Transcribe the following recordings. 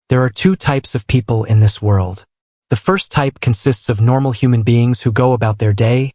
There are two types of people in this world. The first type consists of normal human beings who go about their day,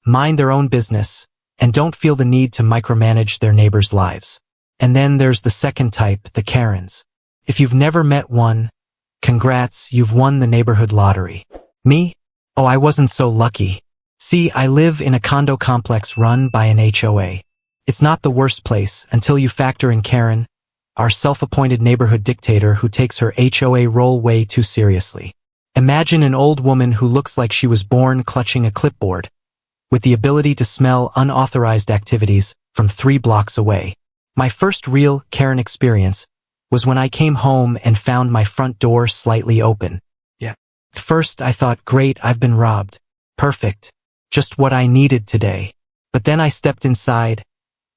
mind their own business, and don't feel the need to micromanage their neighbors' lives. And then there's the second type, the Karens. If you've never met one, congrats, you've won the neighborhood lottery. Me? Oh, I wasn't so lucky. See, I live in a condo complex run by an HOA. It's not the worst place until you factor in Karen, our self-appointed neighborhood dictator who takes her HOA role way too seriously. Imagine an old woman who looks like she was born clutching a clipboard, with the ability to smell unauthorized activities from 3 blocks away. My first real Karen experience was when I came home and found my front door slightly open. At first I thought, great, I've been robbed. Perfect. Just what I needed today. But then I stepped inside,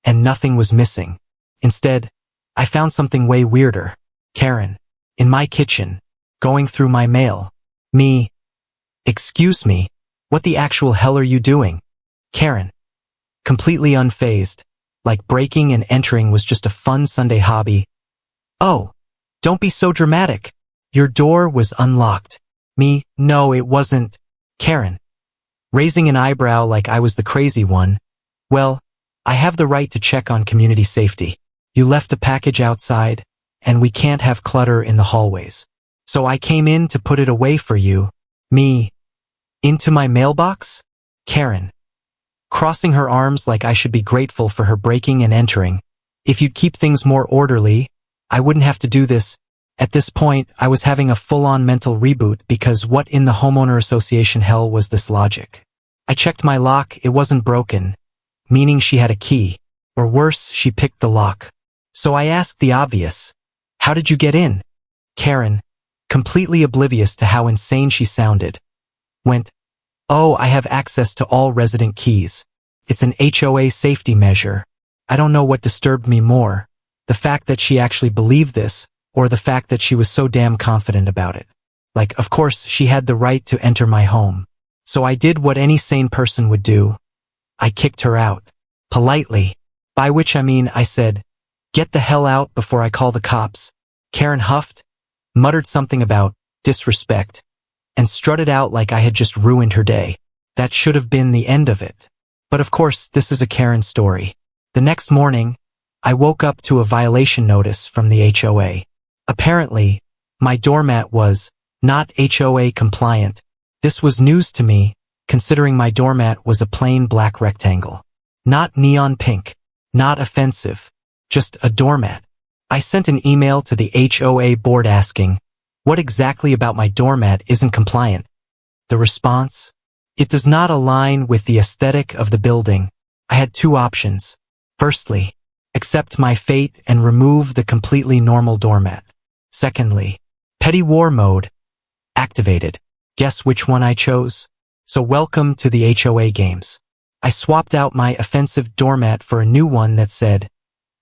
and nothing was missing. Instead, I found something way weirder. Karen, in my kitchen, going through my mail. Me. Excuse me, what the actual hell are you doing? Karen, completely unfazed, like breaking and entering was just a fun Sunday hobby. Oh, don't be so dramatic. Your door was unlocked. Me, no, it wasn't. Karen, raising an eyebrow like I was the crazy one. Well, I have the right to check on community safety. You left a package outside, and we can't have clutter in the hallways. So I came in to put it away for you. Me, into my mailbox? Karen, crossing her arms like I should be grateful for her breaking and entering. If you'd keep things more orderly, I wouldn't have to do this. At this point, I was having a full-on mental reboot because what in the homeowner association hell was this logic? I checked my lock, it wasn't broken, meaning she had a key, or worse, she picked the lock. So I asked the obvious. How did you get in? Karen, completely oblivious to how insane she sounded, went, oh, I have access to all resident keys. It's an HOA safety measure. I don't know what disturbed me more, the fact that she actually believed this, or the fact that she was so damn confident about it. Like, of course, she had the right to enter my home. So I did what any sane person would do. I kicked her out. Politely. By which I mean I said, get the hell out before I call the cops. Karen huffed, muttered something about disrespect, and strutted out like I had just ruined her day. That should have been the end of it. But of course, this is a Karen story. The next morning, I woke up to a violation notice from the HOA. Apparently, my doormat was not HOA compliant. This was news to me, considering my doormat was a plain black rectangle. Not neon pink. Not offensive. Just a doormat. I sent an email to the HOA board asking, what exactly about my doormat isn't compliant? The response? It does not align with the aesthetic of the building. I had 2 options. Firstly, accept my fate and remove the completely normal doormat. Secondly, petty war mode activated. Guess which one I chose? So welcome to the HOA games. I swapped out my offensive doormat for a new one that said,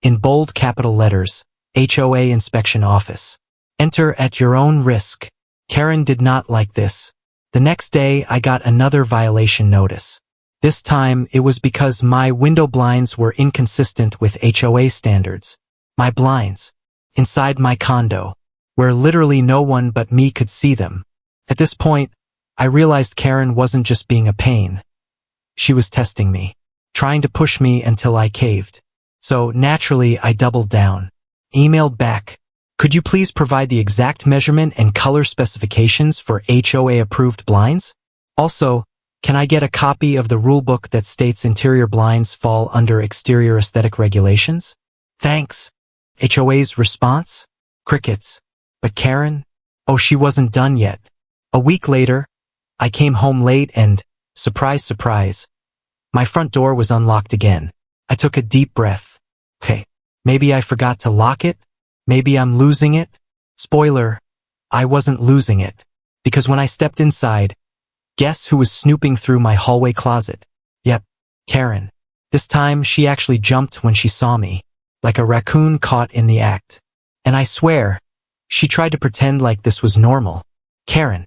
in bold capital letters, HOA Inspection Office. Enter at your own risk. Karen did not like this. The next day, I got another violation notice. This time, it was because my window blinds were inconsistent with HOA standards. My blinds. Inside my condo, where literally no one but me could see them. At this point, I realized Karen wasn't just being a pain. She was testing me, trying to push me until I caved. So naturally, I doubled down. Emailed back. Could you please provide the exact measurement and color specifications for HOA-approved blinds? Also, can I get a copy of the rulebook that states interior blinds fall under exterior aesthetic regulations? Thanks. HOA's response? Crickets. But Karen? Oh, she wasn't done yet. A week later, I came home late and, surprise, surprise, my front door was unlocked again. I took a deep breath. Okay, maybe I forgot to lock it? Maybe I'm losing it? Spoiler, I wasn't losing it. Because when I stepped inside, guess who was snooping through my hallway closet? Yep, Karen. This time, she actually jumped when she saw me, like a raccoon caught in the act. And I swear, she tried to pretend like this was normal. Karen.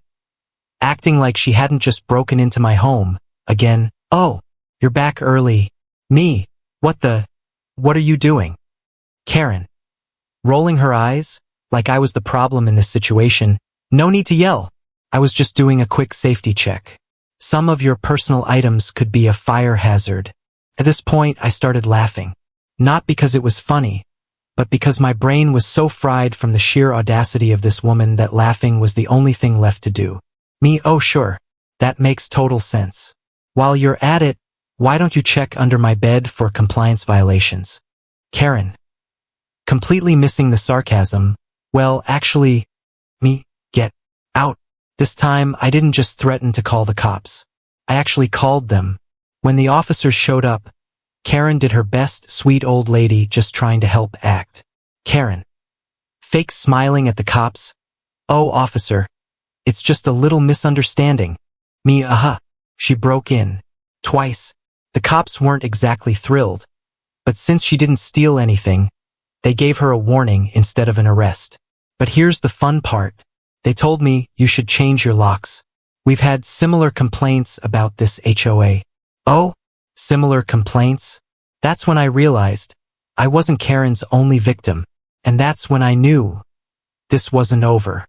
Acting like she hadn't just broken into my home, again. Oh, you're back early. Me. What are you doing? Karen. Rolling her eyes, Like I was the problem in this situation. No need to yell. I was just doing a quick safety check. Some of your personal items could be a fire hazard. At this point, I started laughing. Not because it was funny, but because my brain was so fried from the sheer audacity of this woman that laughing was the only thing left to do. Me, oh sure, that makes total sense. While you're at it, why don't you check under my bed for compliance violations? Karen. Completely missing the sarcasm. Well, actually, me, get out. This time, I didn't just threaten to call the cops. I actually called them. When the officers showed up, Karen did her best sweet old lady just trying to help act. Karen. Fake smiling at the cops. Oh, officer. It's just a little misunderstanding. Me, She broke in. Twice. The cops weren't exactly thrilled. But since she didn't steal anything, they gave her a warning instead of an arrest. But here's the fun part. They told me you should change your locks. We've had similar complaints about this HOA. Oh? Similar complaints? That's when I realized I wasn't Karen's only victim. And that's when I knew this wasn't over.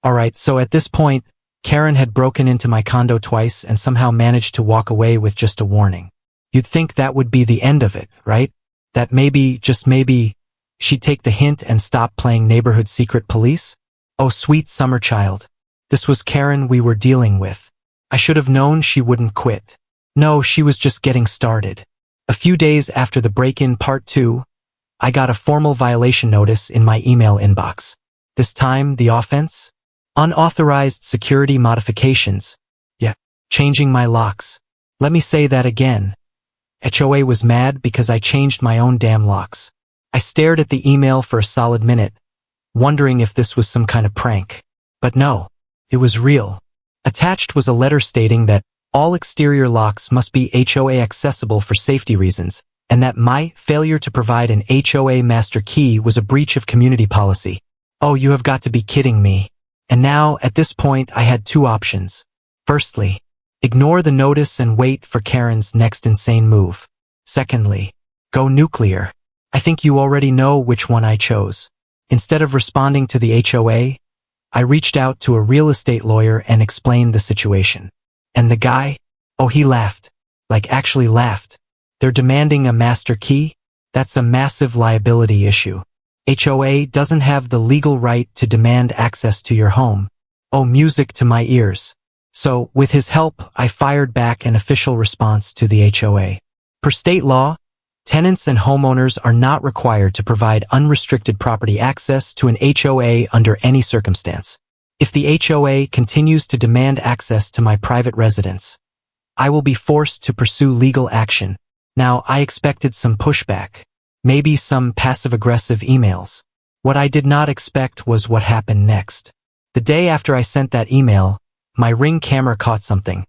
Alright, so at this point, Karen had broken into my condo twice and somehow managed to walk away with just a warning. You'd think that would be the end of it, right? That maybe, just maybe, she'd take the hint and stop playing neighborhood secret police? Oh, sweet summer child. This was Karen we were dealing with. I should have known she wouldn't quit. No, she was just getting started. A few days after the break-in part 2, I got a formal violation notice in my email inbox. This time, the offense? Unauthorized security modifications. Yeah, changing my locks. Let me say that again. HOA was mad because I changed my own damn locks. I stared at the email for a solid minute, wondering if this was some kind of prank. But no, it was real. Attached was a letter stating that all exterior locks must be HOA accessible for safety reasons, and that my failure to provide an HOA master key was a breach of community policy. Oh, you have got to be kidding me. And now, at this point, I had two options. Firstly, ignore the notice and wait for Karen's next insane move. Secondly, go nuclear. I think you already know which one I chose. Instead of responding to the HOA, I reached out to a real estate lawyer and explained the situation. And the guy? Oh, he laughed. Like actually laughed. They're demanding a master key? That's a massive liability issue. HOA doesn't have the legal right to demand access to your home. Oh, music to my ears. So, with his help, I fired back an official response to the HOA. Per state law, tenants and homeowners are not required to provide unrestricted property access to an HOA under any circumstance. If the HOA continues to demand access to my private residence, I will be forced to pursue legal action. Now, I expected some pushback, maybe some passive-aggressive emails. What I did not expect was what happened next. The day after I sent that email, my Ring camera caught something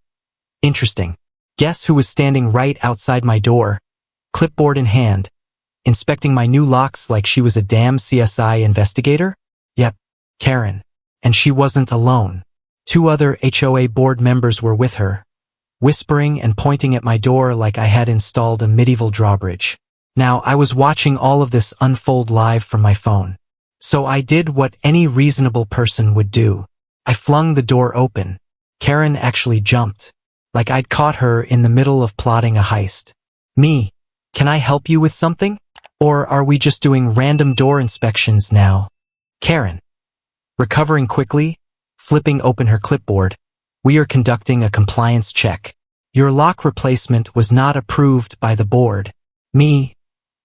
interesting. Guess who was standing right outside my door, clipboard in hand, inspecting my new locks like she was a damn CSI investigator? Yep, Karen. And she wasn't alone. Two other HOA board members were with her, whispering and pointing at my door like I had installed a medieval drawbridge. Now, I was watching all of this unfold live from my phone. So I did what any reasonable person would do. I flung the door open. Karen actually jumped, like I'd caught her in the middle of plotting a heist. Me, can I help you with something? Or are we just doing random door inspections now? Karen. Recovering quickly, flipping open her clipboard, we are conducting a compliance check. Your lock replacement was not approved by the board. Me,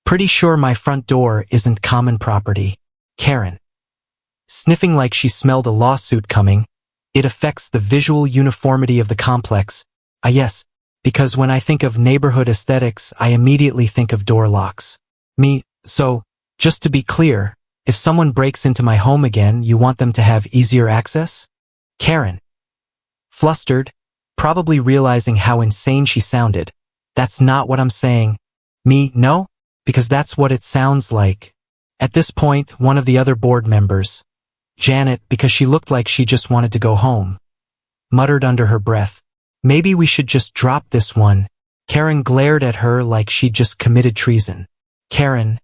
pretty sure my front door isn't common property. Karen. Sniffing like she smelled a lawsuit coming, it affects the visual uniformity of the complex. Yes, because when I think of neighborhood aesthetics, I immediately think of door locks. Me, so, just to be clear, if someone breaks into my home again, you want them to have easier access? Karen. Flustered, probably realizing how insane she sounded. That's not what I'm saying. Me, no? Because that's what it sounds like. At this point, one of the other board members, Janet, because she looked like she just wanted to go home, muttered under her breath, maybe we should just drop this one. Karen glared at her like she'd just committed treason. Karen,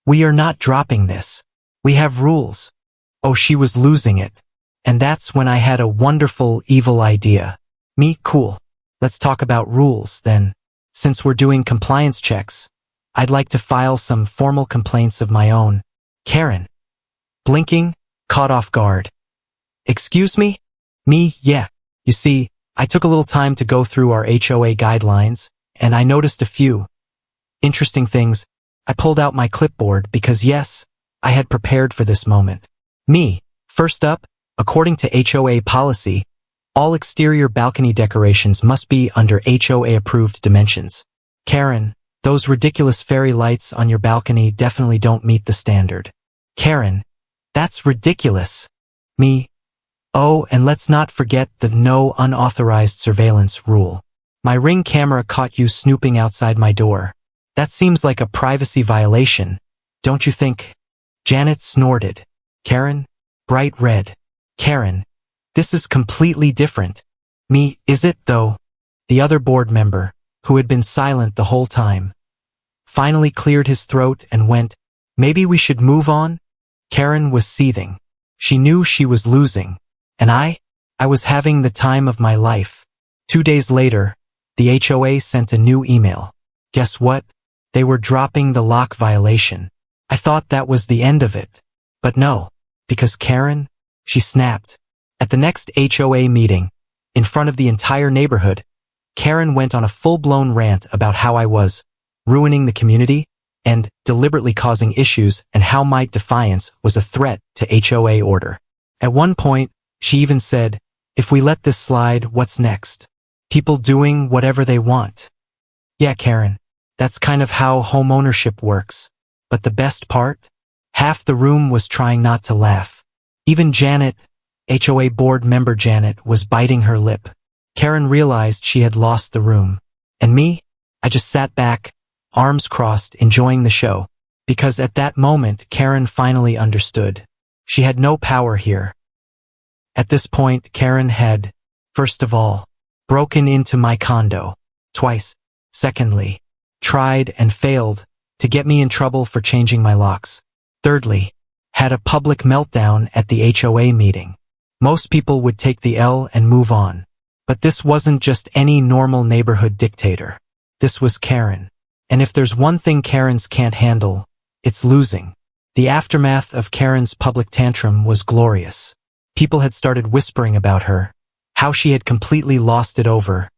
we are not dropping this. We have rules. Oh, she was losing it. And that's when I had a wonderful, evil idea. Me, cool. Let's talk about rules, then. Since we're doing compliance checks, I'd like to file some formal complaints of my own. Karen. Blinking, caught off guard. Excuse me? Me, yeah. You see, I took a little time to go through our HOA guidelines, and I noticed a few interesting things. I pulled out my clipboard because yes, I had prepared for this moment. Me, first up, according to HOA policy, all exterior balcony decorations must be under HOA-approved dimensions. Karen, those ridiculous fairy lights on your balcony definitely don't meet the standard. Karen, that's ridiculous. Me, oh, and let's not forget the no unauthorized surveillance rule. My Ring camera caught you snooping outside my door. That seems like a privacy violation, don't you think? Janet snorted. Karen, bright red. Karen, this is completely different. Me, is it though? The other board member, who had been silent the whole time, finally cleared his throat and went, maybe we should move on? Karen was seething. She knew she was losing. And I was having the time of my life. 2 days later, the HOA sent a new email. Guess what? They were dropping the lock violation. I thought that was the end of it. But no, because Karen, she snapped. At the next HOA meeting, in front of the entire neighborhood, Karen went on a full-blown rant about how I was ruining the community and deliberately causing issues and how my defiance was a threat to HOA order. At one point, she even said, if we let this slide, what's next? People doing whatever they want. Yeah, Karen, that's kind of how homeownership works. But the best part? Half the room was trying not to laugh. Even Janet, HOA board member Janet, was biting her lip. Karen realized she had lost the room. And me? I just sat back, arms crossed, enjoying the show. Because at that moment, Karen finally understood. She had no power here. At this point, Karen had, first of all, broken into my condo. Twice. Secondly, tried and failed to get me in trouble for changing my locks. Thirdly, had a public meltdown at the HOA meeting. Most people would take the L and move on. But this wasn't just any normal neighborhood dictator. This was Karen. And if there's one thing Karens can't handle, it's losing. The aftermath of Karen's public tantrum was glorious. People had started whispering about her, how she had completely lost it over.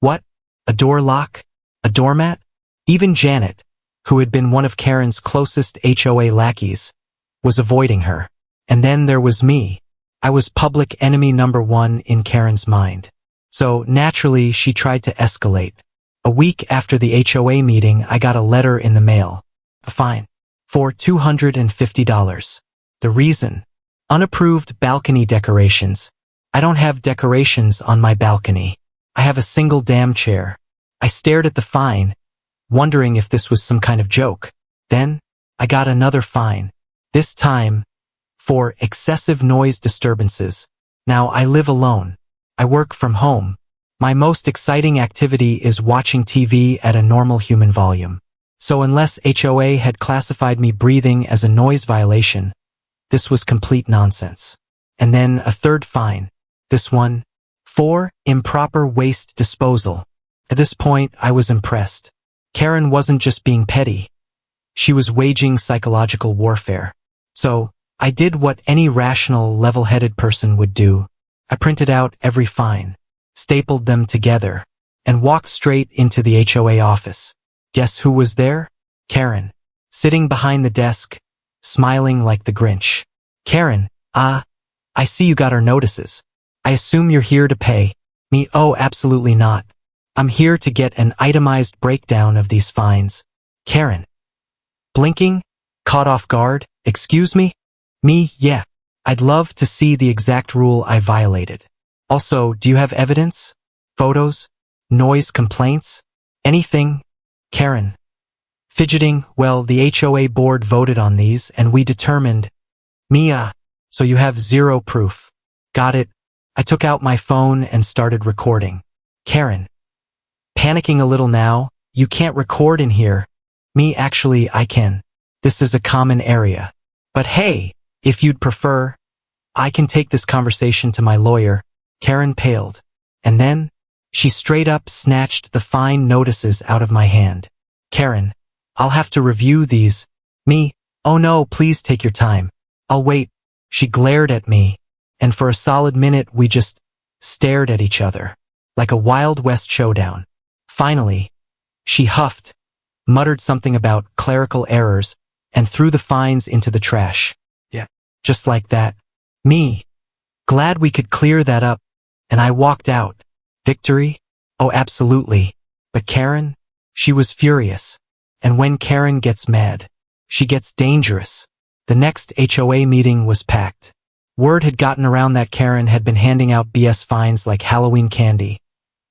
What? A door lock? A doormat? Even Janet, who had been one of Karen's closest HOA lackeys, was avoiding her. And then there was me. I was public enemy number one in Karen's mind. So naturally, she tried to escalate. A week after the HOA meeting, I got a letter in the mail. A fine. For $250. The reason? Unapproved balcony decorations. I don't have decorations on my balcony. I have a single damn chair. I stared at the fine, wondering if this was some kind of joke. Then, I got another fine. This time, for excessive noise disturbances. Now I live alone. I work from home. My most exciting activity is watching TV at a normal human volume. So unless HOA had classified me breathing as a noise violation, this was complete nonsense. And then a third fine. This one, for improper waste disposal. At this point, I was impressed. Karen wasn't just being petty. She was waging psychological warfare. So, I did what any rational, level-headed person would do. I printed out every fine, stapled them together, and walked straight into the HOA office. Guess who was there? Karen, sitting behind the desk, smiling like the Grinch. Karen, I see you got our notices. I assume you're here to pay. Me, oh, absolutely not. I'm here to get an itemized breakdown of these fines. Karen. Blinking, caught off guard, excuse me? Me, yeah. I'd love to see the exact rule I violated. Also, do you have evidence? Photos? Noise complaints? Anything? Karen. Fidgeting, well, the HOA board voted on these and we determined. Mia, so you have zero proof. Got it. I took out my phone and started recording. Karen. Panicking a little now, you can't record in here. Me, actually, I can. This is a common area. But hey, if you'd prefer, I can take this conversation to my lawyer. Karen paled. And then, she straight up snatched the fine notices out of my hand. Karen, I'll have to review these. Me, oh no, please take your time. I'll wait. She glared at me, and for a solid minute we just stared at each other, like a Wild West showdown. Finally, she huffed, muttered something about clerical errors, and threw the fines into the trash. Yeah. Just like that. Me, glad we could clear that up, and I walked out. Victory? Oh, absolutely. But Karen? She was furious. And when Karen gets mad, she gets dangerous. The next HOA meeting was packed. Word had gotten around that Karen had been handing out BS fines like Halloween candy.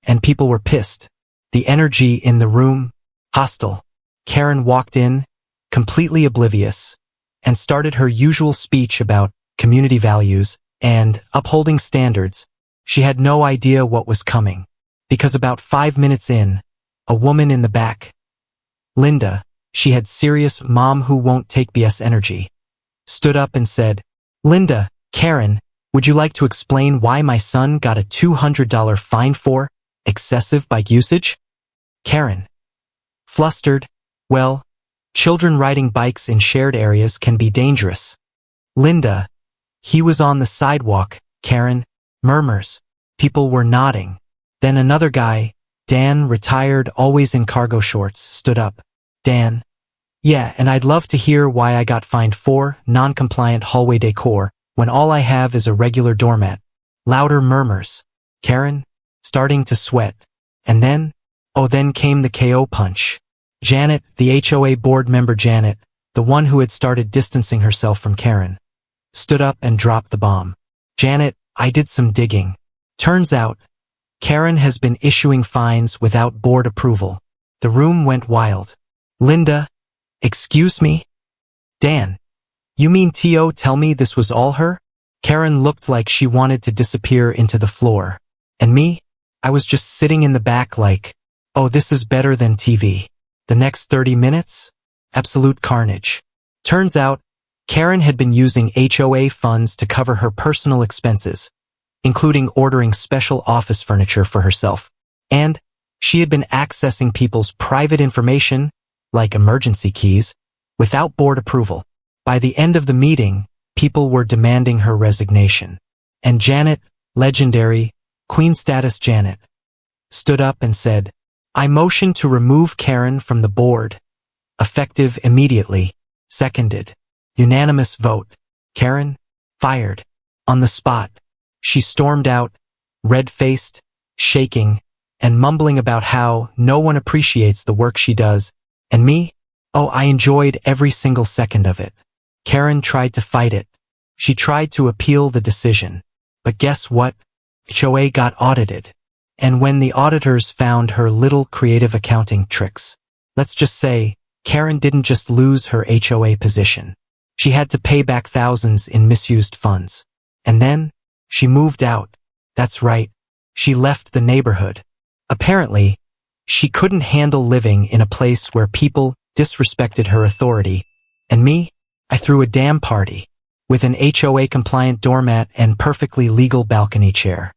And people were pissed. The energy in the room, hostile. Karen walked in, completely oblivious, and started her usual speech about community values and upholding standards. She had no idea what was coming, because about 5 minutes in, a woman in the back, Linda, she had serious mom who won't take BS energy, stood up and said, Linda, Karen, would you like to explain why my son got a $200 fine for excessive bike usage? Karen, flustered, well, children riding bikes in shared areas can be dangerous. Linda, he was on the sidewalk. Karen, murmurs. People were nodding. Then another guy, Dan, retired, always in cargo shorts, stood up. Dan, yeah, and I'd love to hear why I got fined for non-compliant hallway decor when all I have is a regular doormat. Louder murmurs. Karen, starting to sweat. And then, then came the KO punch. Janet, the HOA board member Janet, the one who had started distancing herself from Karen, stood up and dropped the bomb. Janet, I did some digging. Turns out, Karen has been issuing fines without board approval. The room went wild. Linda, excuse me? Dan, you mean T.O. tell me this was all her? Karen looked like she wanted to disappear into the floor. And me? I was just sitting in the back like, oh, this is better than TV. The next 30 minutes? Absolute carnage. Turns out, Karen had been using HOA funds to cover her personal expenses, including ordering special office furniture for herself. And she had been accessing people's private information, like emergency keys, without board approval. By the end of the meeting, people were demanding her resignation. And Janet, legendary, Queen status Janet, stood up and said, I motion to remove Karen from the board. Effective immediately. Seconded. Unanimous vote. Karen, fired. On the spot. She stormed out, red-faced, shaking, and mumbling about how no one appreciates the work she does. And me? Oh, I enjoyed every single second of it. Karen tried to fight it. She tried to appeal the decision. But guess what? HOA got audited. And when the auditors found her little creative accounting tricks, let's just say, Karen didn't just lose her HOA position. She had to pay back thousands in misused funds. And then, she moved out. That's right. She left the neighborhood. Apparently, she couldn't handle living in a place where people disrespected her authority. And me? I threw a damn party. With an HOA-compliant doormat and perfectly legal balcony chair.